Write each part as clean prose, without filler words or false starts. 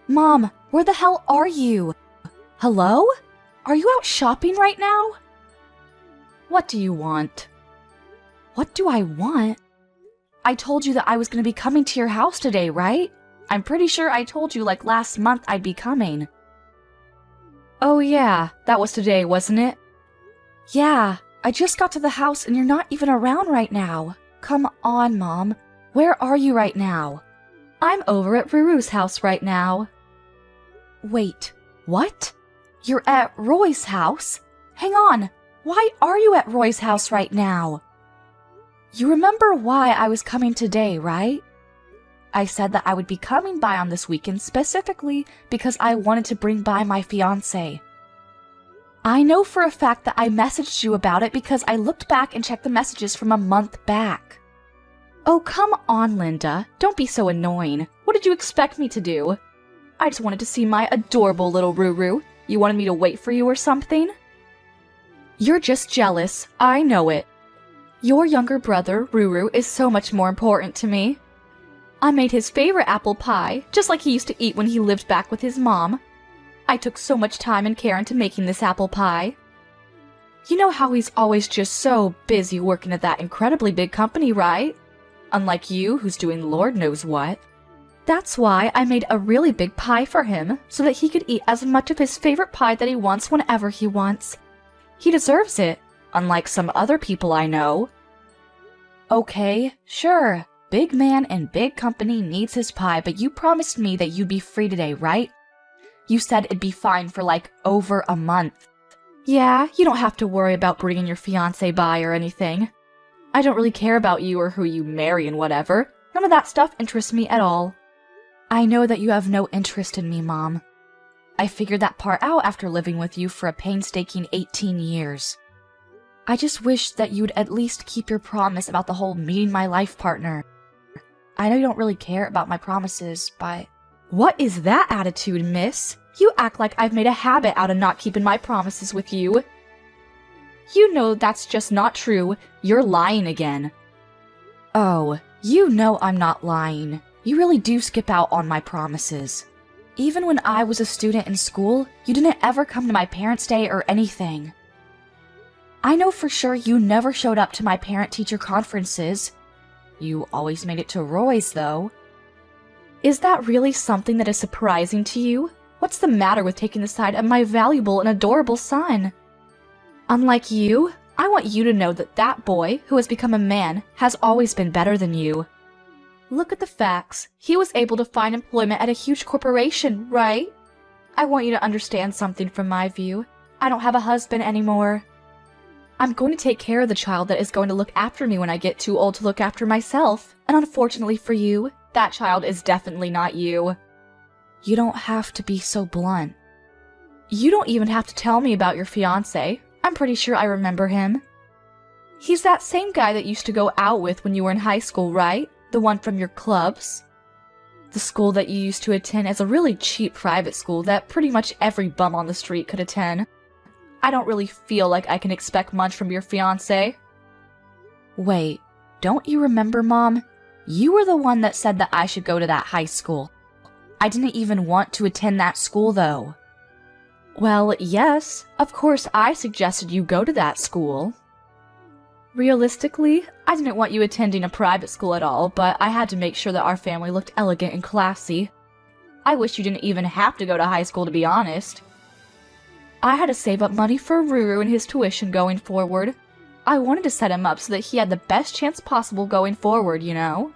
Mom, where the hell are you? Hello? Are you out shopping right now? What do you want? What do I want? I told you that I was going to be coming to your house today, right? I'm pretty sure I told you like last month I'd be coming. Oh yeah, that was today, wasn't it? Yeah, I just got to the house and you're not even around right now. Come on, Mom. Where are you right now? I'm over at Ruru's house right now. Wait, what? You're at Roy's house? Hang on, why are you at Roy's house right now? You remember why I was coming today, right? I said that I would be coming by on this weekend specifically because I wanted to bring by my fiancé. I know for a fact that I messaged you about it because I looked back and checked the messages from a month back. Oh, come on, Linda. Don't be so annoying. What did you expect me to do? I just wanted to see my adorable little Ruru. You wanted me to wait for you or something? You're just jealous. I know it. Your younger brother, Ruru, is so much more important to me. I made his favorite apple pie, just like he used to eat when he lived back with his mom. I took so much time and care into making this apple pie. You know how he's always just so busy working at that incredibly big company, right? Unlike you, who's doing Lord knows what. That's why I made a really big pie for him, so that he could eat as much of his favorite pie that he wants whenever he wants. He deserves it, unlike some other people I know. Okay, sure. Big man and big company needs his pie, but you promised me that you'd be free today, right? You said it'd be fine for like over a month. Yeah, you don't have to worry about bringing your fiancé by or anything. I don't really care about you or who you marry and whatever. None of that stuff interests me at all. I know that you have no interest in me, Mom. I figured that part out after living with you for a painstaking 18 years. I just wish that you'd at least keep your promise about the whole meeting my life partner. I know you don't really care about my promises, but... What is that attitude, miss? You act like I've made a habit out of not keeping my promises with you. You know that's just not true. You're lying again. Oh, you know I'm not lying. You really do skip out on my promises. Even when I was a student in school, you didn't ever come to my parents' day or anything. I know for sure you never showed up to my parent-teacher conferences. You always made it to Roy's, though. Is that really something that is surprising to you? What's the matter with taking the side of my valuable and adorable son? Unlike you, I want you to know that that boy, who has become a man, has always been better than you. Look at the facts. He was able to find employment at a huge corporation, right? I want you to understand something from my view. I don't have a husband anymore. I'm going to take care of the child that is going to look after me when I get too old to look after myself. And unfortunately for you, that child is definitely not you. You don't have to be so blunt. You don't even have to tell me about your fiancé. I'm pretty sure I remember him. He's that same guy that you used to go out with when you were in high school, right? The one from your clubs? The school that you used to attend as a really cheap private school that pretty much every bum on the street could attend. I don't really feel like I can expect much from your fiancé. Wait, don't you remember, Mom? You were the one that said that I should go to that high school. I didn't even want to attend that school, though. Well, yes, of course I suggested you go to that school. Realistically, I didn't want you attending a private school at all, but I had to make sure that our family looked elegant and classy. I wish you didn't even have to go to high school, to be honest. I had to save up money for Ruru and his tuition going forward. I wanted to set him up so that he had the best chance possible going forward, you know?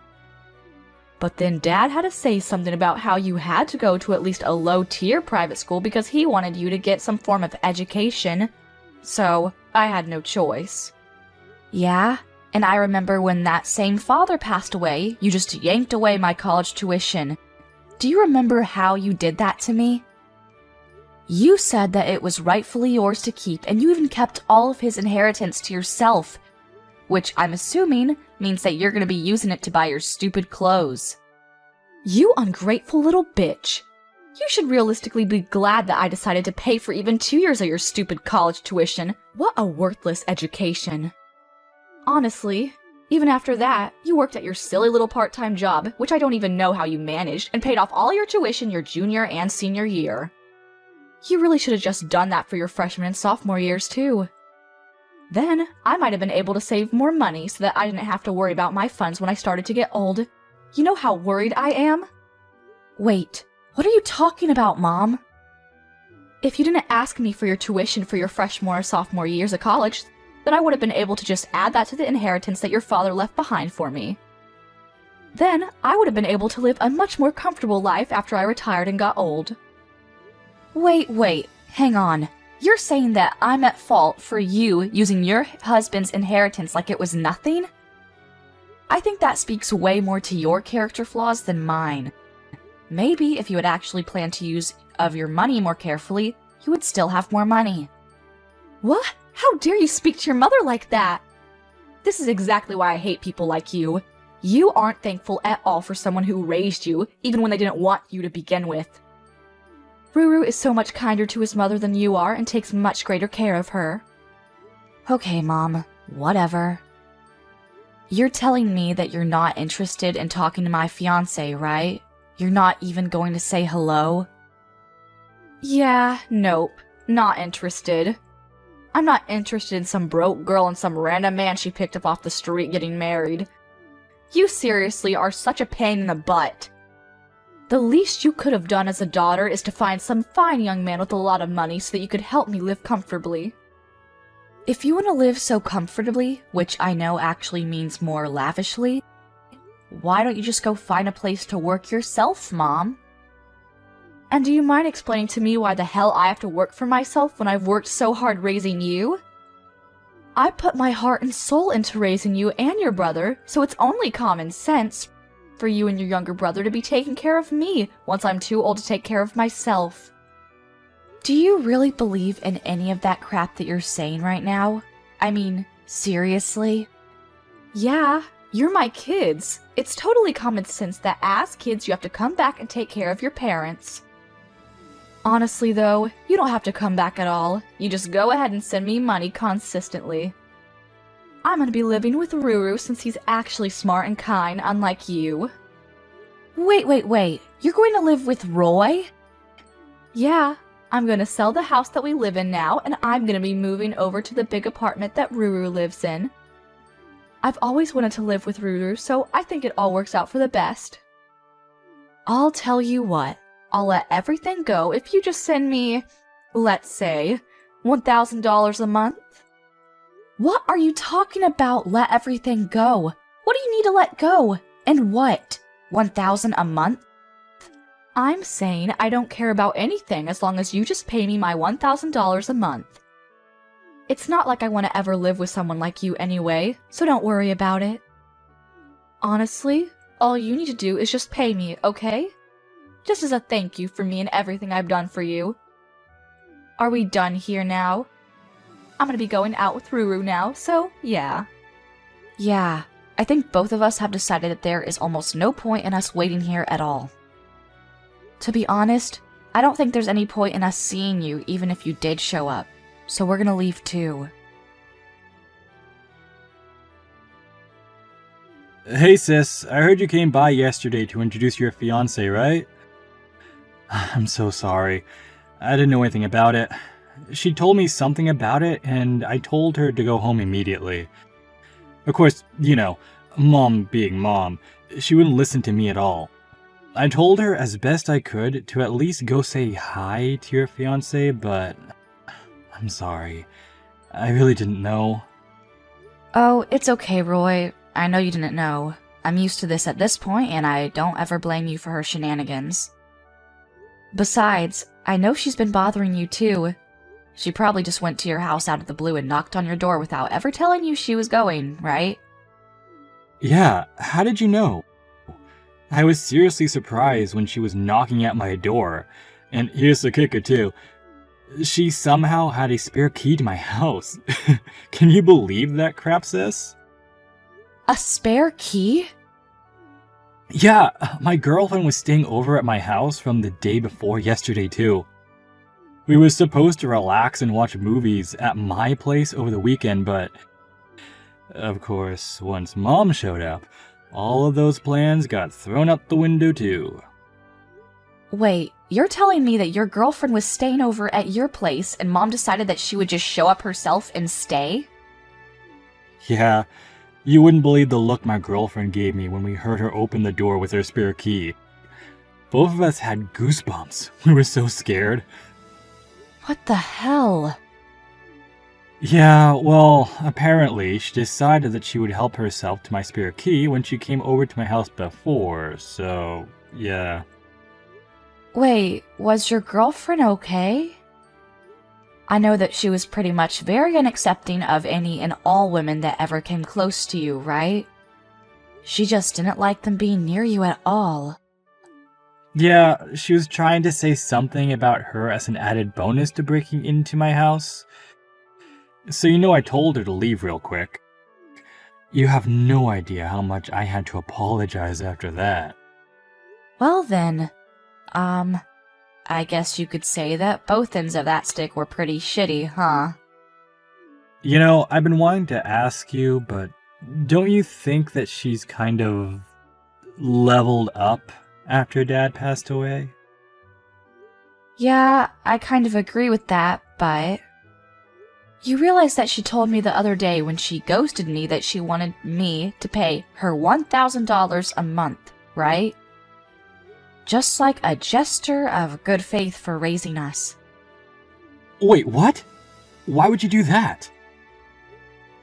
But then Dad had to say something about how you had to go to at least a low-tier private school because he wanted you to get some form of education. So, I had no choice. Yeah, and I remember when that same father passed away, you just yanked away my college tuition. Do you remember how you did that to me? You said that it was rightfully yours to keep, and you even kept all of his inheritance to yourself, which I'm assuming means that you're going to be using it to buy your stupid clothes. You ungrateful little bitch. You should realistically be glad that I decided to pay for even 2 years of your stupid college tuition. What a worthless education. Honestly, Even after that, you worked at your silly little part-time job, which I don't even know how you managed, and paid off all your tuition your junior and senior year. You really should have just done that for your freshman and sophomore years, too. Then, I might have been able to save more money so that I didn't have to worry about my funds when I started to get old. You know how worried I am? Wait, what are you talking about, Mom? If you didn't ask me for your tuition for your freshman or sophomore years of college, then I would have been able to just add that to the inheritance that your father left behind for me. Then, I would have been able to live a much more comfortable life after I retired and got old. Wait, hang on. You're saying that I'm at fault for you using your husband's inheritance like it was nothing? I think that speaks way more to your character flaws than mine. Maybe if you had actually planned to use of your money more carefully, you would still have more money. What? How dare you speak to your mother like that? This is exactly why I hate people like you. You aren't thankful at all for someone who raised you, even when they didn't want you to begin with. Ruru is so much kinder to his mother than you are and takes much greater care of her. Okay, Mom. Whatever. You're telling me that you're not interested in talking to my fiancé, right? You're not even going to say hello? Yeah, nope. Not interested. I'm not interested in some broke girl and some random man she picked up off the street getting married. You seriously are such a pain in the butt. The least you could have done as a daughter is to find some fine young man with a lot of money so that you could help me live comfortably. If you want to live so comfortably, which I know actually means more lavishly, why don't you just go find a place to work yourself, Mom? And do you mind explaining to me why the hell I have to work for myself when I've worked so hard raising you? I put my heart and soul into raising you and your brother, so it's only common sense for you and your younger brother to be taking care of me once I'm too old to take care of myself. Do you really believe in any of that crap that you're saying right now? I mean, seriously? Yeah, you're my kids. It's totally common sense that as kids you have to come back and take care of your parents. Honestly though, you don't have to come back at all. You just go ahead and send me money consistently. I'm gonna be living with Ruru since he's actually smart and kind, unlike you. Wait. You're going to live with Roy? Yeah, I'm gonna sell the house that we live in now, and I'm gonna be moving over to the big apartment that Ruru lives in. I've always wanted to live with Ruru, so I think it all works out for the best. I'll tell you what, I'll let everything go if you just send me, let's say, $1,000 a month. What are you talking about, let everything go? What do you need to let go? And what? 1,000 a month? I'm saying I don't care about anything as long as you just pay me my $1,000 a month. It's not like I want to ever live with someone like you anyway, so don't worry about it. Honestly, all you need to do is just pay me, okay? Just as a thank you for me and everything I've done for you. Are we done here now? I'm gonna be going out with Ruru now, so yeah. Yeah, I think both of us have decided that there is almost no point in us waiting here at all. To be honest, I don't think there's any point in us seeing you even if you did show up, so we're gonna leave too. Hey sis, I heard you came by yesterday to introduce your fiancé, right? I'm so sorry. I didn't know anything about it. She told me something about it, and I told her to go home immediately. Of course, you know, Mom being Mom, she wouldn't listen to me at all. I told her as best I could to at least go say hi to your fiancé, but I'm sorry. I really didn't know. Oh, it's okay, Roy. I know you didn't know. I'm used to this at this point, and I don't ever blame you for her shenanigans. Besides, I know she's been bothering you too. She probably just went to your house out of the blue and knocked on your door without ever telling you she was going, right? Yeah, how did you know? I was seriously surprised when she was knocking at my door. And here's the kicker too. She somehow had a spare key to my house. Can you believe that crap, sis? A spare key? Yeah, my girlfriend was staying over at my house from the day before yesterday too. We were supposed to relax and watch movies at my place over the weekend, but Of course, once Mom showed up, all of those plans got thrown out the window too. Wait, you're telling me that your girlfriend was staying over at your place and Mom decided that she would just show up herself and stay? Yeah, you wouldn't believe the look my girlfriend gave me when we heard her open the door with her spare key. Both of us had goosebumps. We were so scared. What the hell? Yeah, well, apparently she decided that she would help herself to my spare key when she came over to my house before, so yeah. Wait, was your girlfriend okay? I know that she was pretty much very unaccepting of any and all women that ever came close to you, right? She just didn't like them being near you at all. Yeah, she was trying to say something about her as an added bonus to breaking into my house. So I told her to leave real quick. You have no idea how much I had to apologize after that. Well then, I guess you could say that both ends of that stick were pretty shitty, huh? I've been wanting to ask you, but don't you think that she's kind of leveled up after Dad passed away? Yeah, I kind of agree with that, but... You realize that she told me the other day when she ghosted me that she wanted me to pay her $1,000 a month, right? Just like a gesture of good faith for raising us. Wait, what? Why would you do that?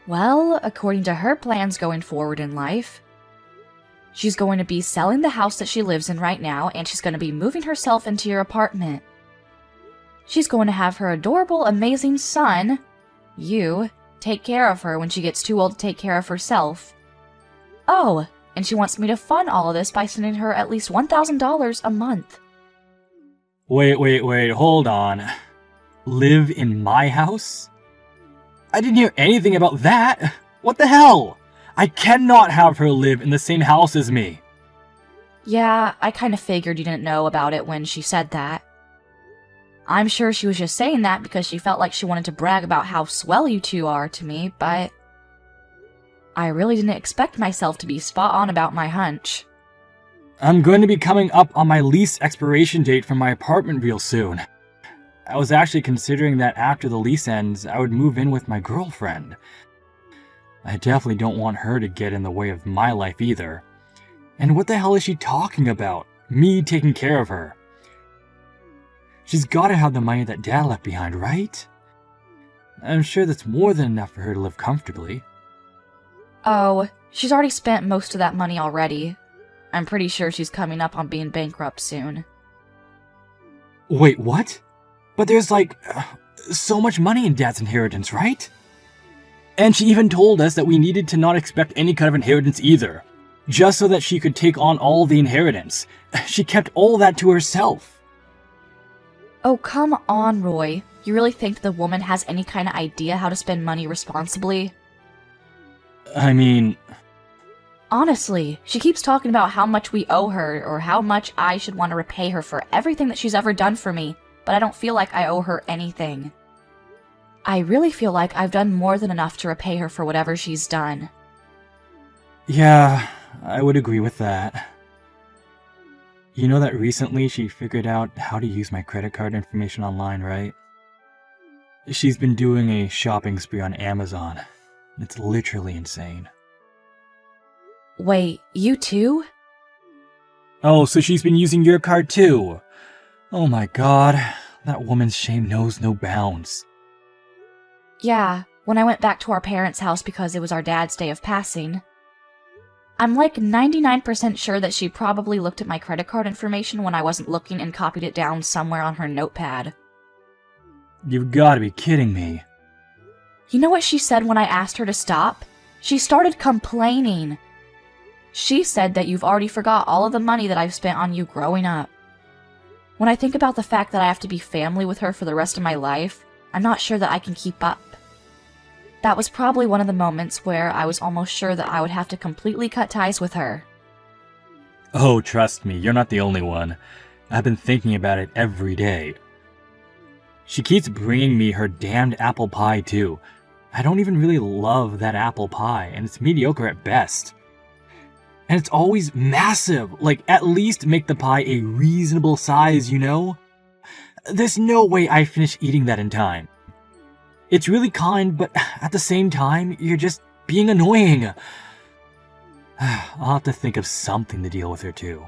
Well, according to her plans going forward in life, she's going to be selling the house that she lives in right now, and she's going to be moving herself into your apartment. She's going to have her adorable, amazing son, you, take care of her when she gets too old to take care of herself. Oh, and she wants me to fund all of this by sending her at least $1,000 a month. Wait, hold on. Live in my house? I didn't hear anything about that. What the hell? I cannot have her live in the same house as me. Yeah, I kind of figured you didn't know about it when she said that. I'm sure she was just saying that because she felt like she wanted to brag about how swell you two are to me, but I really didn't expect myself to be spot on about my hunch. I'm going to be coming up on my lease expiration date for my apartment real soon. I was actually considering that after the lease ends, I would move in with my girlfriend. I definitely don't want her to get in the way of my life either. And what the hell is she talking about? Me taking care of her? She's gotta have the money that Dad left behind, right? I'm sure that's more than enough for her to live comfortably. Oh, she's already spent most of that money already. I'm pretty sure she's coming up on being bankrupt soon. Wait, what? But there's so much money in Dad's inheritance, right? And she even told us that we needed to not expect any kind of inheritance either, just so that she could take on all the inheritance. She kept all that to herself. Oh, come on, Roy. You really think the woman has any kind of idea how to spend money responsibly? I mean... Honestly, she keeps talking about how much we owe her or how much I should want to repay her for everything that she's ever done for me, but I don't feel like I owe her anything. I really feel like I've done more than enough to repay her for whatever she's done. Yeah, I would agree with that. You know that recently she figured out how to use my credit card information online, right? She's been doing a shopping spree on Amazon. It's literally insane. Wait, you too? Oh, so she's been using your card too? Oh my god, that woman's shame knows no bounds. Yeah, when I went back to our parents' house because it was our dad's day of passing. I'm like 99% sure that she probably looked at my credit card information when I wasn't looking and copied it down somewhere on her notepad. You've gotta be kidding me. You know what she said when I asked her to stop? She started complaining. She said that you've already forgot all of the money that I've spent on you growing up. When I think about the fact that I have to be family with her for the rest of my life, I'm not sure that I can keep up. That was probably one of the moments where I was almost sure that I would have to completely cut ties with her. Oh, trust me, you're not the only one. I've been thinking about it every day. She keeps bringing me her damned apple pie, too. I don't even really love that apple pie, and it's mediocre at best. And it's always massive. Like, at least make the pie a reasonable size, you know? There's no way I finish eating that in time. It's really kind, but at the same time, you're just being annoying. I'll have to think of something to deal with her too.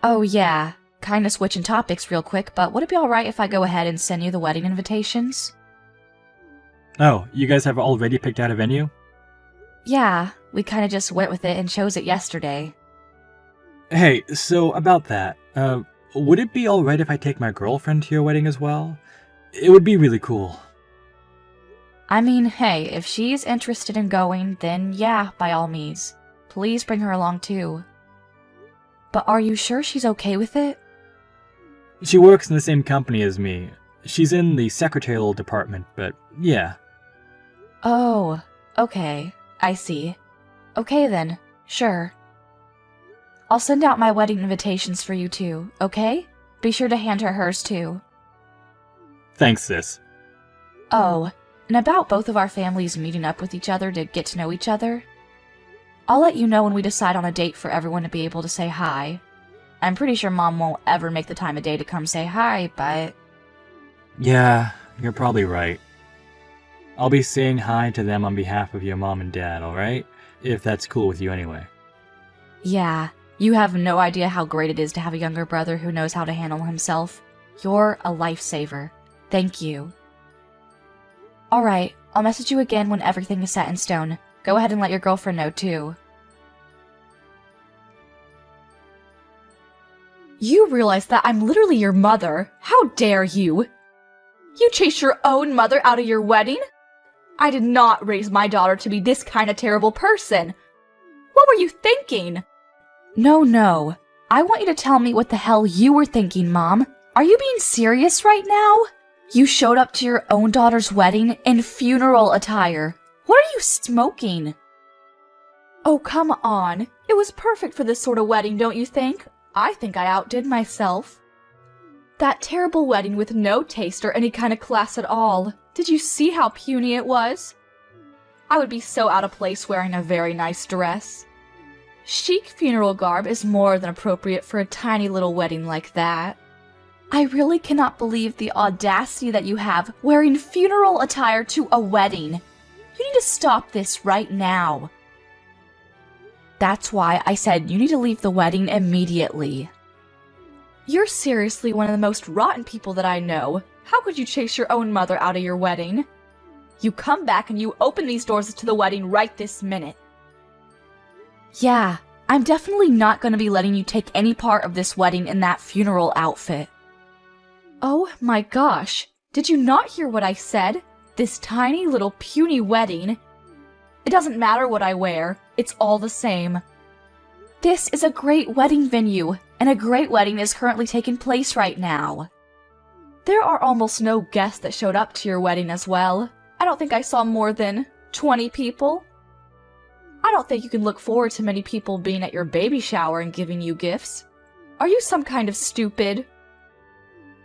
Oh yeah, kinda switching topics real quick, but would it be alright if I go ahead and send you the wedding invitations? Oh, you guys have already picked out a venue? Yeah, we kinda just went with it and chose it yesterday. Hey, so about that, would it be alright if I take my girlfriend to your wedding as well? It would be really cool. I mean, hey, if she's interested in going, then yeah, by all means. Please bring her along too. But are you sure she's okay with it? She works in the same company as me. She's in the secretarial department, but yeah. Oh, okay, I see. Okay then, sure. I'll send out my wedding invitations for you too, okay? Be sure to hand her hers too. Thanks, sis. Oh, and about both of our families meeting up with each other to get to know each other. I'll let you know when we decide on a date for everyone to be able to say hi. I'm pretty sure Mom won't ever make the time of day to come say hi, but... Yeah, you're probably right. I'll be saying hi to them on behalf of your mom and dad, alright? If that's cool with you anyway. Yeah, you have no idea how great it is to have a younger brother who knows how to handle himself. You're a lifesaver. Thank you. Alright, I'll message you again when everything is set in stone. Go ahead and let your girlfriend know too. You realize that I'm literally your mother. How dare you? You chased your own mother out of your wedding? I did not raise my daughter to be this kind of terrible person. What were you thinking? No. I want you to tell me what the hell you were thinking, Mom. Are you being serious right now? You showed up to your own daughter's wedding in funeral attire. What are you smoking? Oh, come on. It was perfect for this sort of wedding, don't you think? I think I outdid myself. That terrible wedding with no taste or any kind of class at all. Did you see how puny it was? I would be so out of place wearing a very nice dress. Chic funeral garb is more than appropriate for a tiny little wedding like that. I really cannot believe the audacity that you have wearing funeral attire to a wedding. You need to stop this right now. That's why I said you need to leave the wedding immediately. You're seriously one of the most rotten people that I know. How could you chase your own mother out of your wedding? You come back and you open these doors to the wedding right this minute. Yeah, I'm definitely not going to be letting you take any part of this wedding in that funeral outfit. Oh my gosh, did you not hear what I said? This tiny little puny wedding. It doesn't matter what I wear, it's all the same. This is a great wedding venue, and a great wedding is currently taking place right now. There are almost no guests that showed up to your wedding as well. I don't think I saw more than 20 people. I don't think you can look forward to many people being at your baby shower and giving you gifts. Are you some kind of stupid?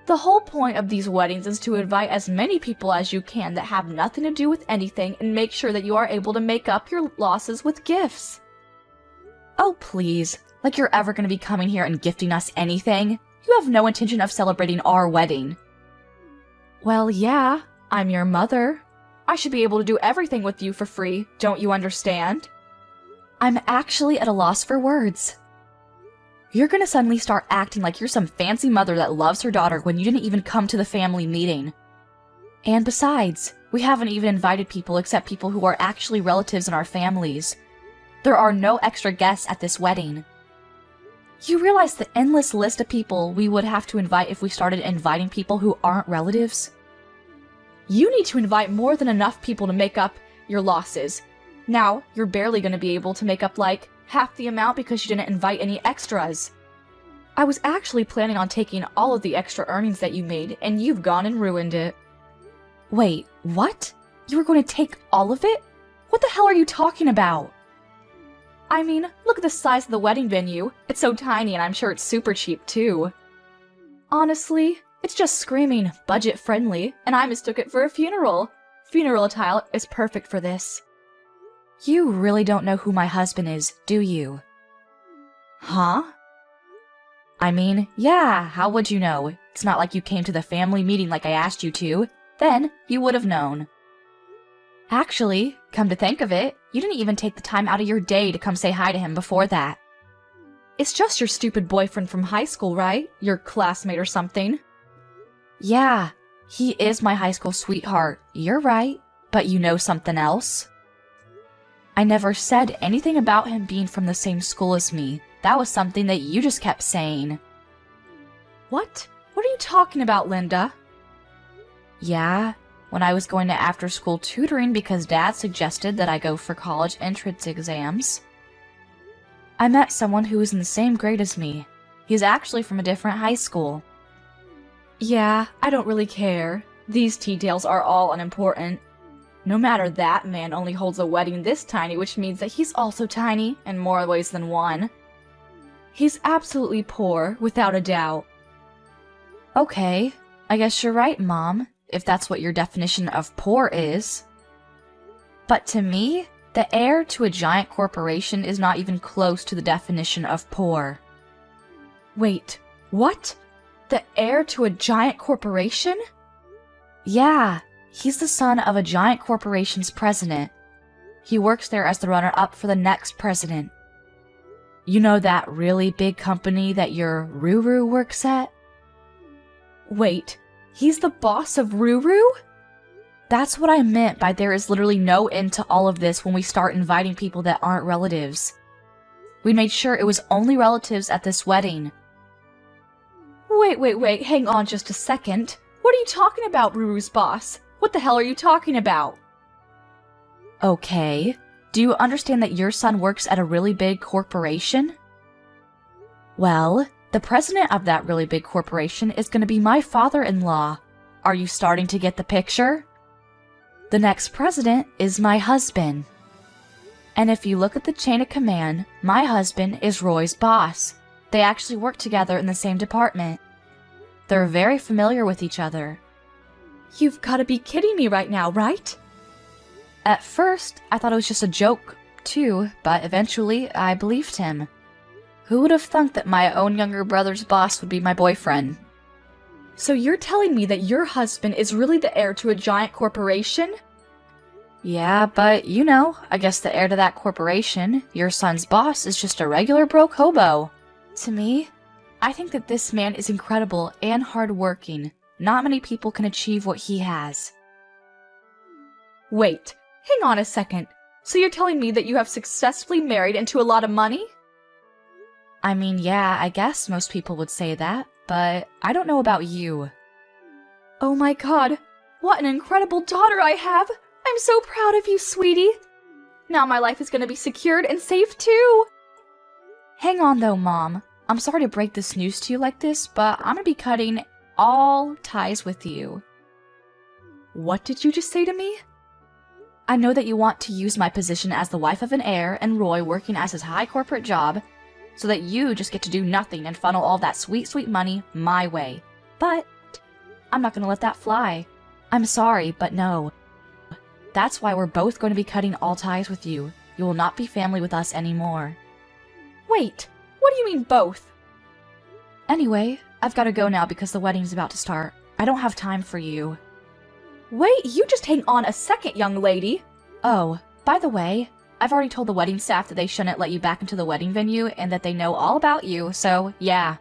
The whole point of these weddings is to invite as many people as you can that have nothing to do with anything and make sure that you are able to make up your losses with gifts. Oh please, like you're ever going to be coming here and gifting us anything? You have no intention of celebrating our wedding. Well, yeah, I'm your mother. I should be able to do everything with you for free, don't you understand? I'm actually at a loss for words. You're gonna suddenly start acting like you're some fancy mother that loves her daughter when you didn't even come to the family meeting. And besides, we haven't even invited people except people who are actually relatives in our families. There are no extra guests at this wedding. You realize the endless list of people we would have to invite if we started inviting people who aren't relatives? You need to invite more than enough people to make up your losses. Now, you're barely going to be able to make up like half the amount because you didn't invite any extras. I was actually planning on taking all of the extra earnings that you made, and you've gone and ruined it. Wait, what? You were going to take all of it? What the hell are you talking about? I mean, look at the size of the wedding venue. It's so tiny and I'm sure it's super cheap too. Honestly, it's just screaming budget friendly, and I mistook it for a funeral. Funeral attire is perfect for this. You really don't know who my husband is, do you? Huh? I mean, yeah, how would you know? It's not like you came to the family meeting like I asked you to. Then, you would have known. Actually, come to think of it, you didn't even take the time out of your day to come say hi to him before that. It's just your stupid boyfriend from high school, right? Your classmate or something. Yeah, he is my high school sweetheart. You're right. But you know something else? I never said anything about him being from the same school as me. That was something that you just kept saying. What? What are you talking about, Linda? Yeah, when I was going to after-school tutoring because Dad suggested that I go for college entrance exams, I met someone who was in the same grade as me. He's actually from a different high school. Yeah, I don't really care. These details are all unimportant. No matter, that man only holds a wedding this tiny, which means that he's also tiny in more ways than one. He's absolutely poor, without a doubt. Okay, I guess you're right, Mom, if that's what your definition of poor is. But to me, the heir to a giant corporation is not even close to the definition of poor. Wait, what? The heir to a giant corporation? Yeah, he's the son of a giant corporation's president. He works there as the runner-up for the next president. You know that really big company that your Ruru works at? Wait, he's the boss of Ruru? That's what I meant by there is literally no end to all of this when we start inviting people that aren't relatives. We made sure it was only relatives at this wedding. Wait, hang on just a second. What are you talking about, Ruru's boss? What the hell are you talking about? Okay, do you understand that your son works at a really big corporation? Well, the president of that really big corporation is going to be my father-in-law. Are you starting to get the picture? The next president is my husband. And if you look at the chain of command, my husband is Roy's boss. They actually work together in the same department. They're very familiar with each other. You've got to be kidding me right now, right? At first, I thought it was just a joke, too, but eventually, I believed him. Who would have thunk that my own younger brother's boss would be my boyfriend? So you're telling me that your husband is really the heir to a giant corporation? Yeah, but you know, I guess the heir to that corporation, your son's boss, is just a regular broke hobo. To me, I think that this man is incredible and hardworking. Not many people can achieve what he has. Wait, hang on a second. So you're telling me that you have successfully married into a lot of money? I mean, yeah, I guess most people would say that, but I don't know about you. Oh my god, what an incredible daughter I have! I'm so proud of you, sweetie! Now my life is gonna be secured and safe too! Hang on though, Mom. I'm sorry to break this news to you like this, but I'm gonna be cutting all ties with you. What did you just say to me? I know that you want to use my position as the wife of an heir and Roy working as his high corporate job so that you just get to do nothing and funnel all that sweet, sweet money my way. But I'm not gonna let that fly. I'm sorry, but no. That's why we're both going to be cutting all ties with you. You will not be family with us anymore. Wait, what do you mean both? Anyway, I've got to go now because the wedding's about to start. I don't have time for you. Wait, you just hang on a second, young lady. Oh, by the way, I've already told the wedding staff that they shouldn't let you back into the wedding venue and that they know all about you, so yeah.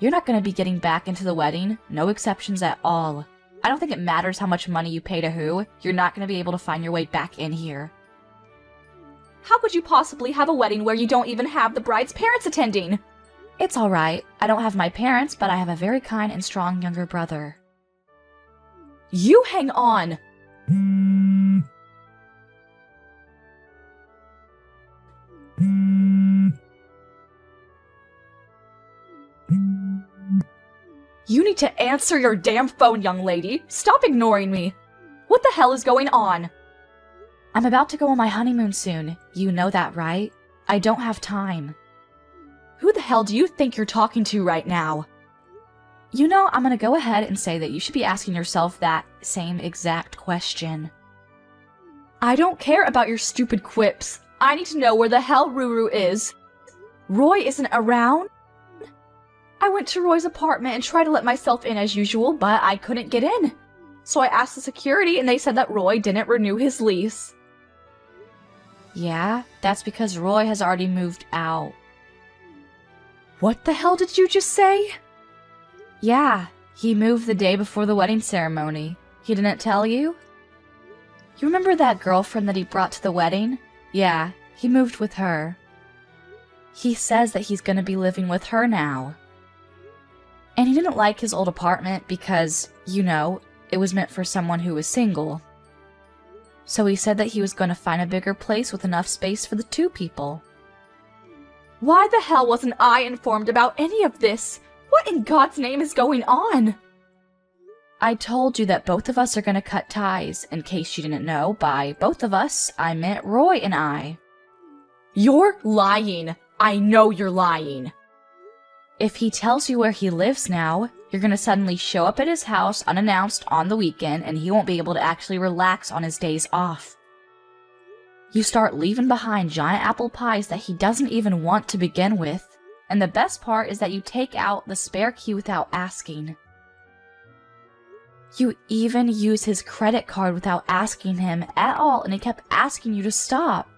You're not going to be getting back into the wedding, no exceptions at all. I don't think it matters how much money you pay to who, you're not going to be able to find your way back in here. How could you possibly have a wedding where you don't even have the bride's parents attending? It's alright, I don't have my parents, but I have a very kind and strong younger brother. You hang on! You need to answer your damn phone, young lady! Stop ignoring me! What the hell is going on? I'm about to go on my honeymoon soon. You know that, right? I don't have time. Who the hell do you think you're talking to right now? You know, I'm gonna go ahead and say that you should be asking yourself that same exact question. I don't care about your stupid quips. I need to know where the hell Ruru is. Roy isn't around? I went to Roy's apartment and tried to let myself in as usual, but I couldn't get in. So I asked the security and they said that Roy didn't renew his lease. Yeah, that's because Roy has already moved out. What the hell did you just say? Yeah, he moved the day before the wedding ceremony. He didn't tell you? You remember that girlfriend that he brought to the wedding? Yeah, he moved with her. He says that he's gonna be living with her now. And he didn't like his old apartment because, you know, it was meant for someone who was single. So he said that he was gonna find a bigger place with enough space for the two people. Why the hell wasn't I informed about any of this? What in God's name is going on? I told you that both of us are gonna cut ties. In case you didn't know, by both of us, I meant Roy and I. You're lying. I know you're lying. If he tells you where he lives now, you're gonna suddenly show up at his house unannounced on the weekend and he won't be able to actually relax on his days off. You start leaving behind giant apple pies that he doesn't even want to begin with, and the best part is that you take out the spare key without asking. You even use his credit card without asking him at all, and he kept asking you to stop.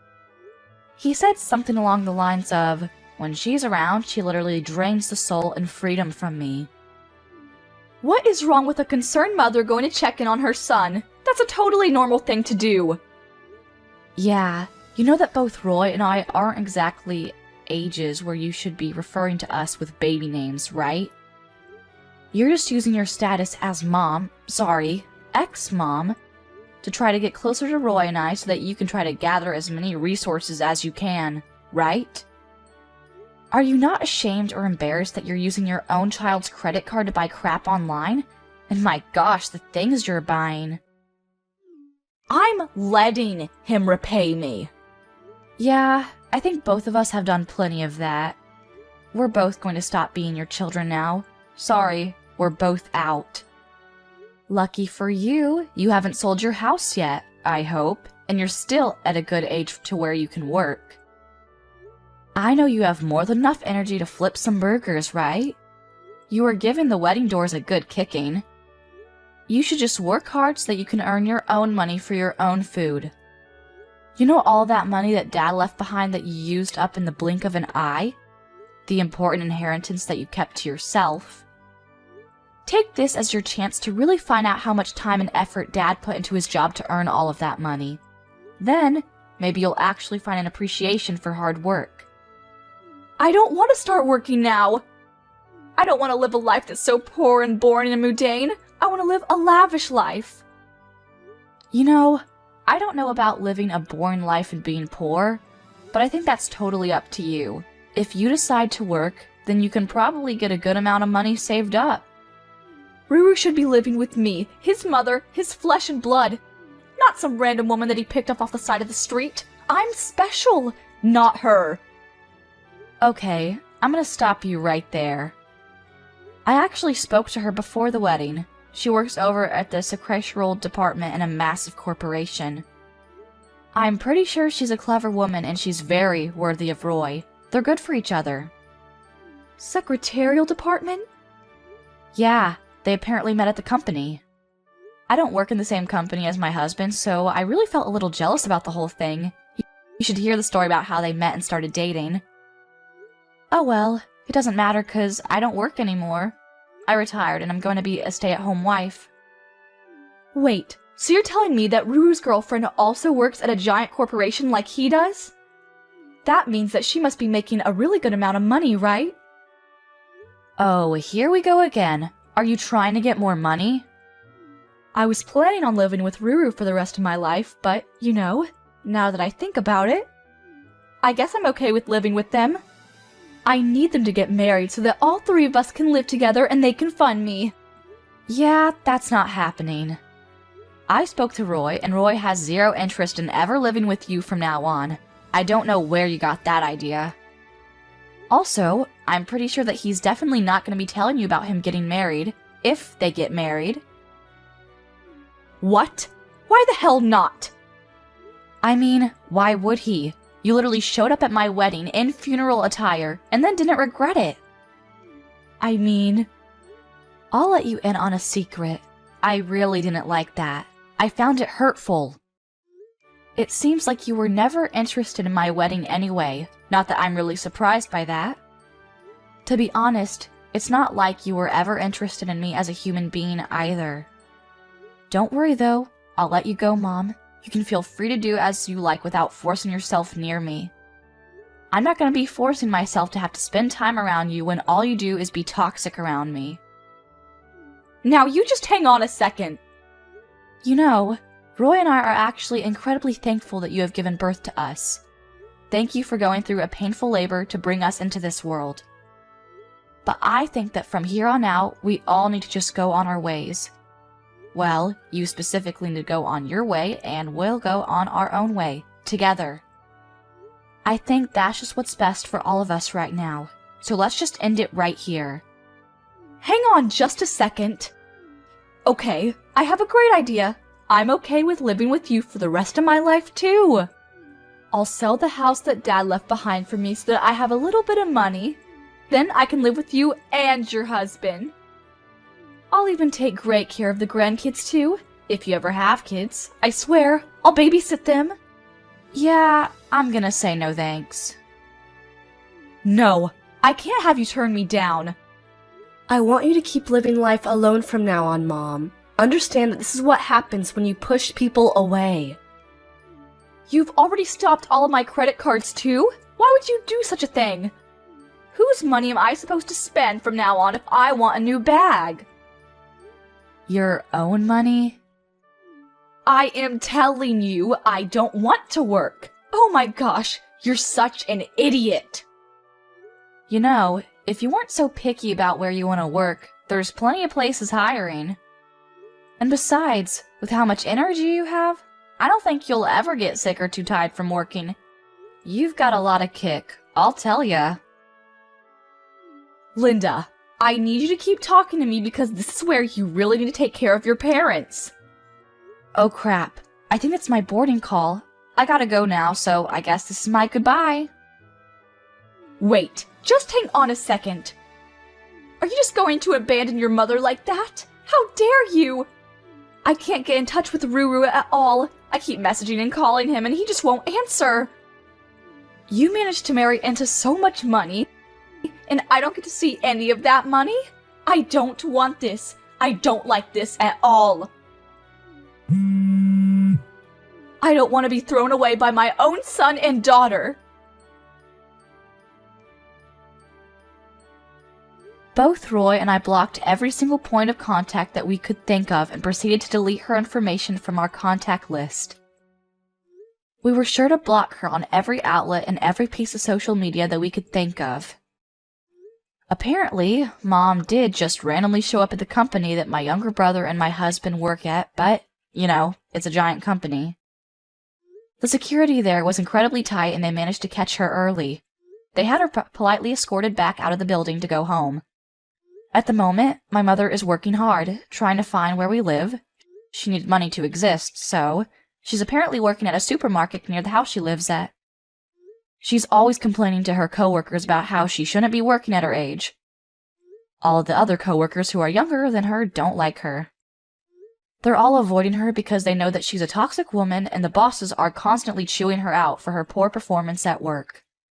He said something along the lines of, "When she's around, she literally drains the soul and freedom from me." What is wrong with a concerned mother going to check in on her son? That's a totally normal thing to do. Yeah, you know that both Roy and I aren't exactly ages where you should be referring to us with baby names, right? You're just using your status as ex-mom, to try to get closer to Roy and I so that you can try to gather as many resources as you can, right? Are you not ashamed or embarrassed that you're using your own child's credit card to buy crap online? And my gosh, the things you're buying. I'm letting him repay me. Yeah, I think both of us have done plenty of that. We're both going to stop being your children now. Sorry, we're both out. Lucky for you, you haven't sold your house yet, I hope, and you're still at a good age to where you can work. I know you have more than enough energy to flip some burgers, right? You are giving the wedding doors a good kicking. You should just work hard so that you can earn your own money for your own food. You know all that money that Dad left behind that you used up in the blink of an eye? The important inheritance that you kept to yourself. Take this as your chance to really find out how much time and effort Dad put into his job to earn all of that money. Then, maybe you'll actually find an appreciation for hard work. I don't want to start working now. I don't want to live a life that's so poor and boring and mundane. I want to live a lavish life. You know, I don't know about living a boring life and being poor, but I think that's totally up to you. If you decide to work, then you can probably get a good amount of money saved up. Ruru should be living with me, his mother, his flesh and blood. Not some random woman that he picked up off the side of the street. I'm special, not her. Okay, I'm gonna stop you right there. I actually spoke to her before the wedding. She works over at the secretarial department in a massive corporation. I'm pretty sure she's a clever woman and she's very worthy of Roy. They're good for each other. Secretarial department? Yeah, they apparently met at the company. I don't work in the same company as my husband, so I really felt a little jealous about the whole thing. You should hear the story about how they met and started dating. Oh well, it doesn't matter because I don't work anymore. I retired and I'm going to be a stay-at-home wife. Wait, so you're telling me that Ruru's girlfriend also works at a giant corporation like he does? That means that she must be making a really good amount of money, right? Oh, here we go again. Are you trying to get more money? I was planning on living with Ruru for the rest of my life, but, you know, now that I think about it, I guess I'm okay with living with them. I need them to get married so that all three of us can live together and they can fund me. Yeah, that's not happening. I spoke to Roy, and Roy has zero interest in ever living with you from now on. I don't know where you got that idea. Also, I'm pretty sure that he's definitely not going to be telling you about him getting married, if they get married. What? Why the hell not? I mean, why would he? You literally showed up at my wedding in funeral attire and then didn't regret it. I mean, I'll let you in on a secret. I really didn't like that. I found it hurtful. It seems like you were never interested in my wedding anyway. Not that I'm really surprised by that. To be honest, it's not like you were ever interested in me as a human being either. Don't worry though, I'll let you go, Mom. You can feel free to do as you like without forcing yourself near me. I'm not going to be forcing myself to have to spend time around you when all you do is be toxic around me. Now you just hang on a second. You know, Roy and I are actually incredibly thankful that you have given birth to us. Thank you for going through a painful labor to bring us into this world. But I think that from here on out, we all need to just go on our ways. Well, you specifically need to go on your way, and we'll go on our own way, together. I think that's just what's best for all of us right now, so let's just end it right here. Hang on just a second. Okay, I have a great idea. I'm okay with living with you for the rest of my life, too. I'll sell the house that Dad left behind for me so that I have a little bit of money. Then I can live with you and your husband. I'll even take great care of the grandkids, too. If you ever have kids, I swear, I'll babysit them. Yeah, I'm gonna say no thanks. No, I can't have you turn me down. I want you to keep living life alone from now on, Mom. Understand that this is what happens when you push people away. You've already stopped all of my credit cards, too? Why would you do such a thing? Whose money am I supposed to spend from now on if I want a new bag? Your own money? I am telling you, I don't want to work. Oh my gosh, you're such an idiot. You know, if you weren't so picky about where you want to work, there's plenty of places hiring. And besides, with how much energy you have, I don't think you'll ever get sick or too tired from working. You've got a lot of kick, I'll tell ya. Linda, I need you to keep talking to me because this is where you really need to take care of your parents. Oh crap, I think it's my boarding call. I gotta go now, so I guess this is my goodbye. Wait, just hang on a second. Are you just going to abandon your mother like that? How dare you! I can't get in touch with Ruru at all. I keep messaging and calling him and he just won't answer. You managed to marry into so much money, and I don't get to see any of that money? I don't want this. I don't like this at all. I don't want to be thrown away by my own son and daughter. Both Roy and I blocked every single point of contact that we could think of and proceeded to delete her information from our contact list. We were sure to block her on every outlet and every piece of social media that we could think of. Apparently, Mom did just randomly show up at the company that my younger brother and my husband work at, but, you know, it's a giant company. The security there was incredibly tight and they managed to catch her early. They had her politely escorted back out of the building to go home. At the moment, my mother is working hard, trying to find where we live. She needed money to exist, so she's apparently working at a supermarket near the house she lives at. She's always complaining to her coworkers about how she shouldn't be working at her age. All of the other coworkers who are younger than her don't like her. They're all avoiding her because they know that she's a toxic woman and the bosses are constantly chewing her out for her poor performance at work.